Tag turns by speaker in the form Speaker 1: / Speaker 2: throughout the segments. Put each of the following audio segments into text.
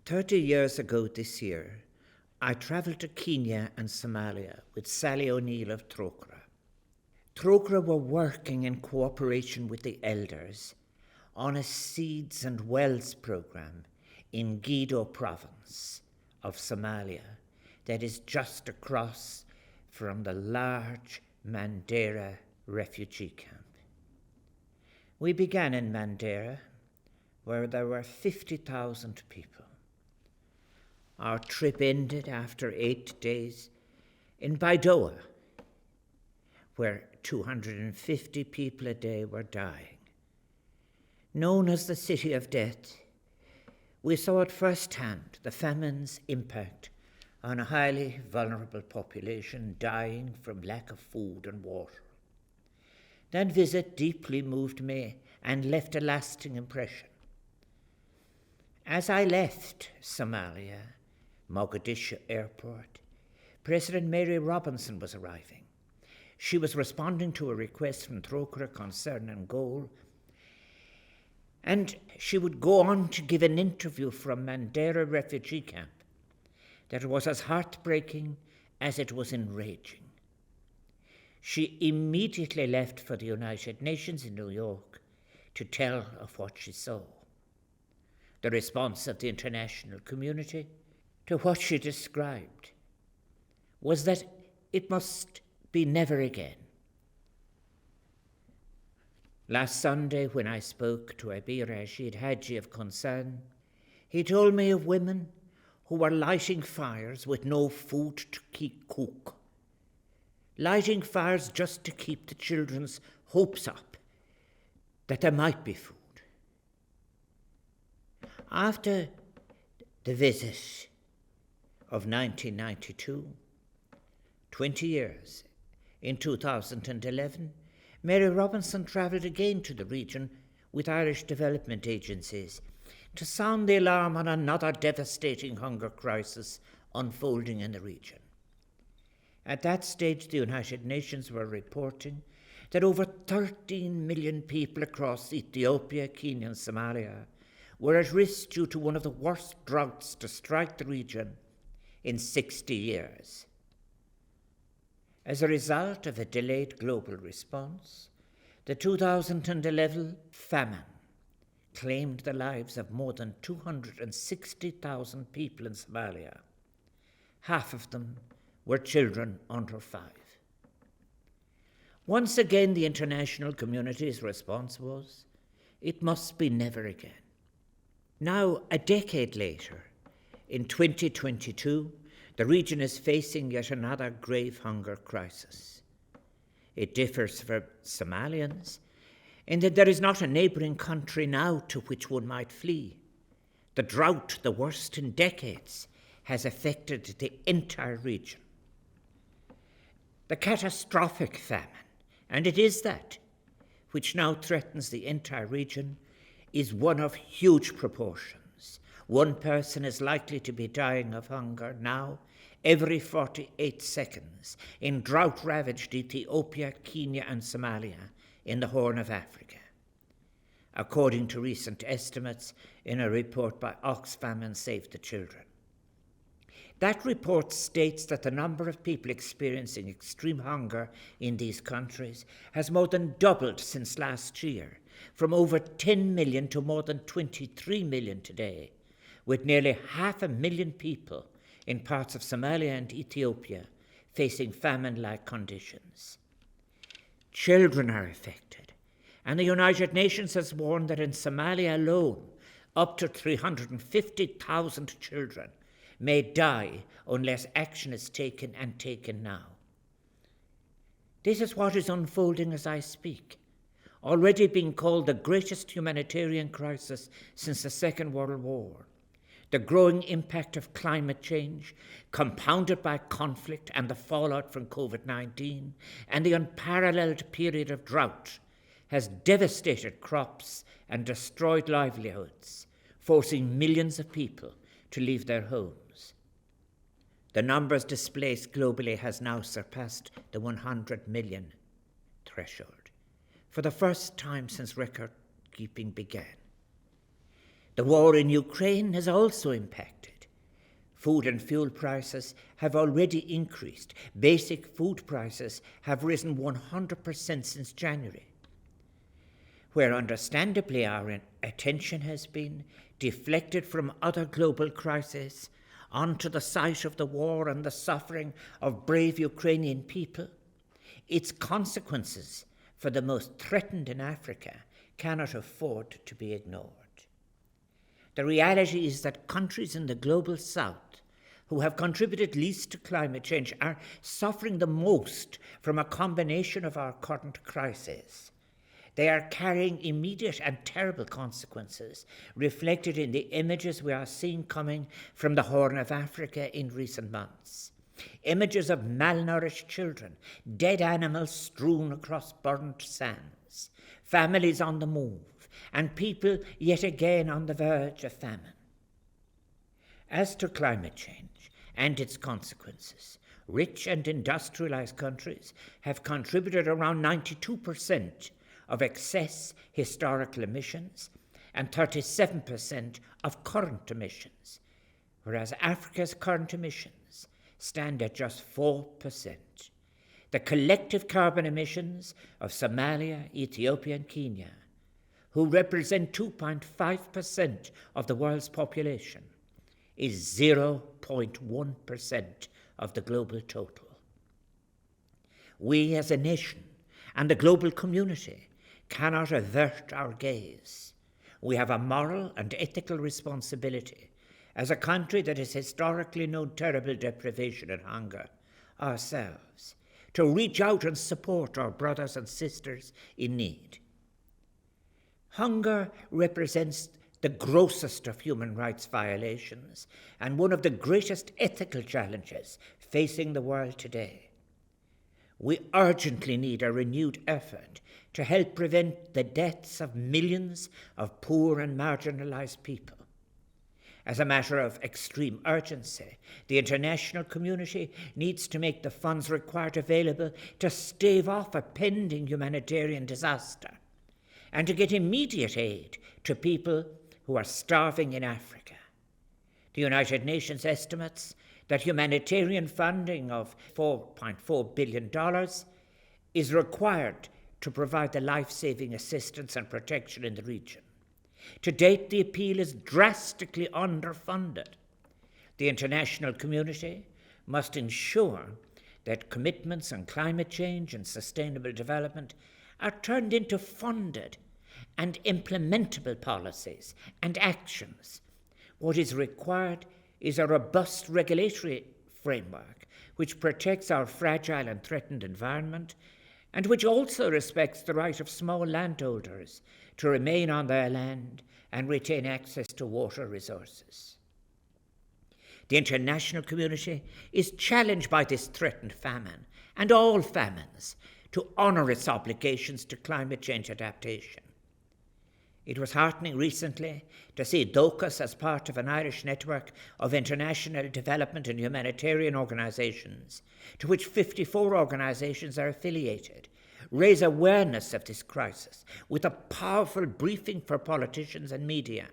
Speaker 1: 30 years ago this year, I travelled to Kenya and Somalia with Sally O'Neill of Trokra. Trokra were working in cooperation with the elders on a seeds and wells programme in Gedo province of Somalia that is just across from the large Mandera refugee camp. We began in Mandera, where there were 50,000 people. Our trip ended after 8 days in Baidoa, where 250 people a day were dying. Known as the City of Death, we saw at first hand the famine's impact on a highly vulnerable population dying from lack of food and water. That visit deeply moved me and left a lasting impression. As I left Somalia, Mogadishu airport, President Mary Robinson was arriving. She was responding to a request from Trokra Concern and Goal, and she would go on to give an interview from Mandera refugee camp that was as heartbreaking as it was enraging. She immediately left for the United Nations in New York to tell of what she saw. The response of the international community to what she described was that it must be never again. Last Sunday, when I spoke to Abir Rashid Haji of Concern, he told me of women who were lighting fires with no food to cook, lighting fires just to keep the children's hopes up that there might be food. After the visit of 1992, 20 years, in 2011, Mary Robinson travelled again to the region with Irish development agencies to sound the alarm on another devastating hunger crisis unfolding in the region. At that stage, the United Nations were reporting that over 13 million people across Ethiopia, Kenya and Somalia were at risk due to one of the worst droughts to strike the region in 60 years. As a result of a delayed global response, the 2011 famine claimed the lives of more than 260,000 people in Somalia. Half of them were children under 5. Once again, the international community's response was, it must be never again. Now, a decade later, in 2022, the region is facing yet another grave hunger crisis. It differs for Somalians in that there is not a neighbouring country now to which one might flee. The drought, the worst in decades, has affected the entire region. The catastrophic famine, and it is that, which now threatens the entire region, is one of huge proportions. One person is likely to be dying of hunger now every 48 seconds in drought-ravaged Ethiopia, Kenya and Somalia in the Horn of Africa, according to recent estimates in a report by Oxfam and Save the Children. That report states that the number of people experiencing extreme hunger in these countries has more than doubled since last year, from over 10 million to more than 23 million today, with nearly 500,000 people in parts of Somalia and Ethiopia facing famine-like conditions. Children are affected, and the United Nations has warned that in Somalia alone, up to 350,000 children may die unless action is taken, and taken now. This is what is unfolding as I speak, already being called the greatest humanitarian crisis since the Second World War. The growing impact of climate change, compounded by conflict and the fallout from COVID-19, and the unparalleled period of drought, has devastated crops and destroyed livelihoods, forcing millions of people to leave their homes. The numbers displaced globally has now surpassed the 100 million threshold, for the first time since record keeping began. The war in Ukraine has also impacted. Food and fuel prices have already increased. Basic food prices have risen 100% since January. Where understandably our attention has been deflected from other global crises onto the site of the war and the suffering of brave Ukrainian people, its consequences for the most threatened in Africa cannot afford to be ignored. The reality is that countries in the global south who have contributed least to climate change are suffering the most from a combination of our current crises. They are carrying immediate and terrible consequences, reflected in the images we are seeing coming from the Horn of Africa in recent months. Images of malnourished children, dead animals strewn across burnt sands, families on the move, and people yet again on the verge of famine. As to climate change and its consequences, rich and industrialized countries have contributed around 92% of excess historical emissions and 37% of current emissions, whereas Africa's current emissions stand at just 4%. The collective carbon emissions of Somalia, Ethiopia and Kenya, who represent 2.5% of the world's population, is 0.1% of the global total. We as a nation and the global community cannot avert our gaze. We have a moral and ethical responsibility as a country that has historically known terrible deprivation and hunger ourselves, to reach out and support our brothers and sisters in need. Hunger represents the grossest of human rights violations and one of the greatest ethical challenges facing the world today. We urgently need a renewed effort to help prevent the deaths of millions of poor and marginalized people. As a matter of extreme urgency, the international community needs to make the funds required available to stave off a pending humanitarian disaster and to get immediate aid to people who are starving in Africa. The United Nations estimates that humanitarian funding of $4.4 billion is required to provide the life-saving assistance and protection in the region. To date, the appeal is drastically underfunded. The international community must ensure that commitments on climate change and sustainable development are turned into funded and implementable policies and actions. What is required is a robust regulatory framework which protects our fragile and threatened environment and which also respects the right of small landholders to remain on their land and retain access to water resources. The international community is challenged by this threatened famine and all famines to honour its obligations to climate change adaptation. It was heartening recently to see DOCUS, as part of an Irish network of international development and humanitarian organisations, to which 54 organisations are affiliated, raise awareness of this crisis with a powerful briefing for politicians and media.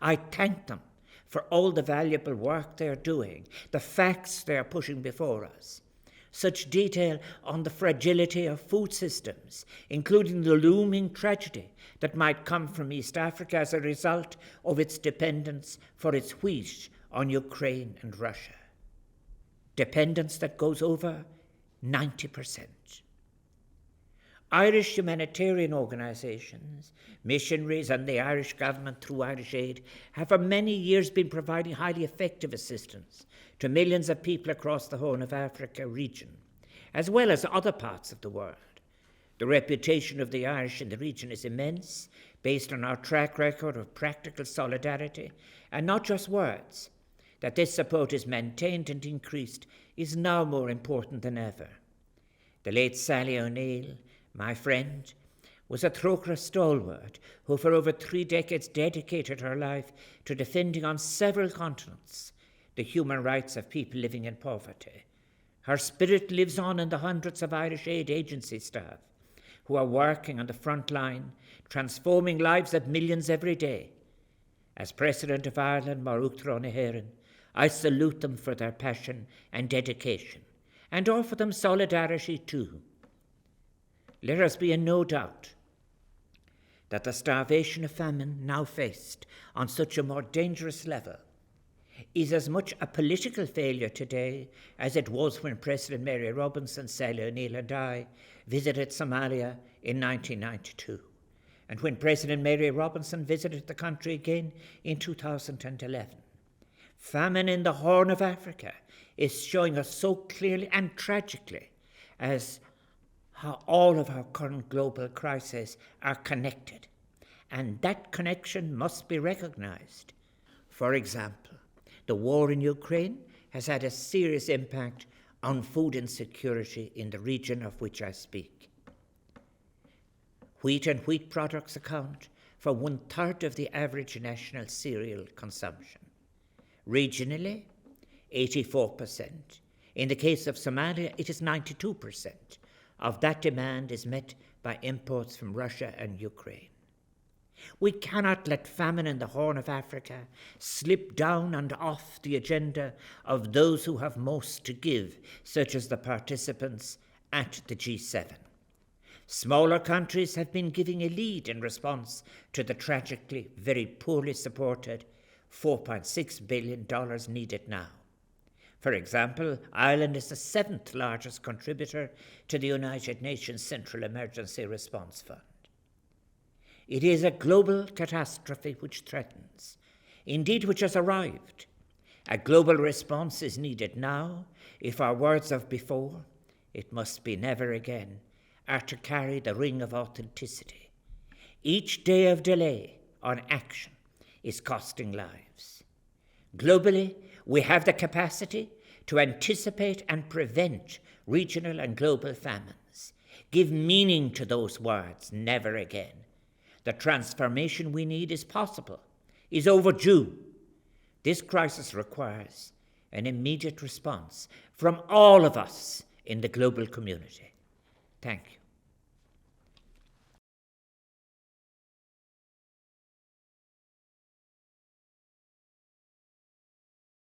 Speaker 1: I thank them for all the valuable work they are doing, the facts they are putting before us. Such detail on the fragility of food systems, including the looming tragedy that might come from East Africa as a result of its dependence for its wheat on Ukraine and Russia. Dependence that goes over 90%. Irish humanitarian organisations, missionaries and the Irish government through Irish Aid have for many years been providing highly effective assistance to millions of people across the Horn of Africa region, as well as other parts of the world. The reputation of the Irish in the region is immense, based on our track record of practical solidarity, and not just words. That this support is maintained and increased is now more important than ever. The late Sally O'Neill, my friend, was a Trócaire stalwart who for over 3 decades dedicated her life to defending on several continents the human rights of people living in poverty. Her spirit lives on in the hundreds of Irish Aid agency staff who are working on the front line, transforming lives of millions every day. As President of Ireland, Maruk Heron, I salute them for their passion and dedication, and offer them solidarity too. Let us be in no doubt that the starvation of famine now faced on such a more dangerous level is as much a political failure today as it was when President Mary Robinson, Sally O'Neill and I visited Somalia in 1992, and when President Mary Robinson visited the country again in 2011. Famine in the Horn of Africa is showing us so clearly and tragically as how all of our current global crises are connected, and that connection must be recognized. For example, the war in Ukraine has had a serious impact on food insecurity in the region of which I speak. Wheat and wheat products account for 1/3 of the average national cereal consumption. Regionally, 84%. In the case of Somalia, it is 92%. Of that demand is met by imports from Russia and Ukraine. We cannot let famine in the Horn of Africa slip down and off the agenda of those who have most to give, such as the participants at the G7. Smaller countries have been giving a lead in response to the tragically very poorly supported $4.6 billion needed now. For example, Ireland is the 7th largest contributor to the United Nations Central Emergency Response Fund. It is a global catastrophe which threatens, indeed which has arrived. A global response is needed now if our words of before, "it must be never again," are to carry the ring of authenticity. Each day of delay on action is costing lives. Globally, we have the capacity to anticipate and prevent regional and global famines. Give meaning to those words, never again. The transformation we need is possible, is overdue. This crisis requires an immediate response from all of us in the global community. Thank you.